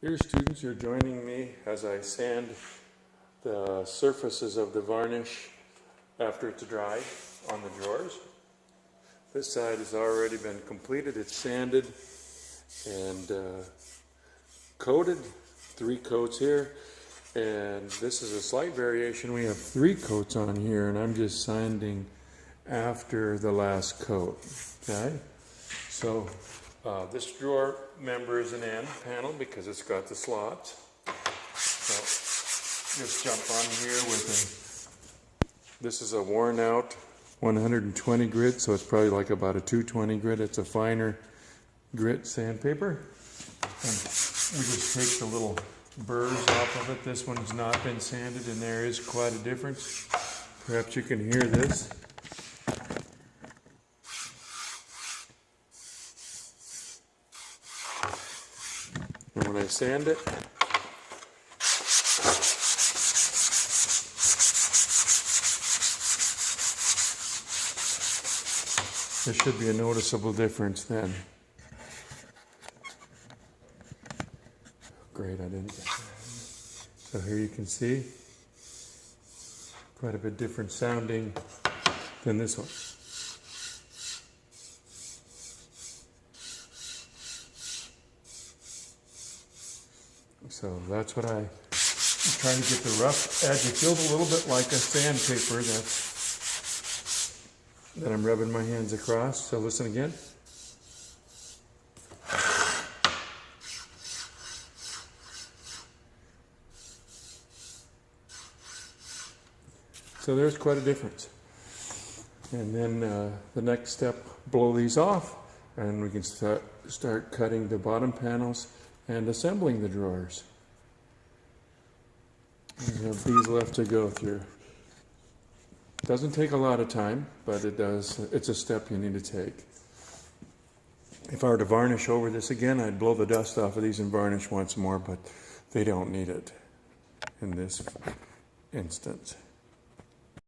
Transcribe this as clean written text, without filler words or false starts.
Here, students, you're joining me as I sand the surfaces of the varnish after it's dry on the drawers. This side has already been completed. It's sanded and coated, 3 coats here. And this is a slight variation. We have 3 coats on here, and I'm just sanding after the last coat. Okay? So this drawer member is an end panel because it's got the slots. So just jump on here with this is a worn out 120 grit, so it's probably like about a 220 grit. It's a finer grit sandpaper. And we just take the little burrs off of it. This one's not been sanded, and there is quite a difference. Perhaps you can hear this. And when I sand it, there should be a noticeable difference then. Great, I didn't get that. So here you can see quite a bit different sounding than this one. So that's what I'm trying to get the rough edge. It feels a little bit like a sandpaper that I'm rubbing my hands across. So listen again. So there's quite a difference. And then the next step, blow these off, and we can start cutting the bottom panels and assembling the drawers. We have these left to go through. Doesn't take a lot of time, but it does. It's a step you need to take. If I were to varnish over this again, I'd blow the dust off of these and varnish once more, but they don't need it in this instance.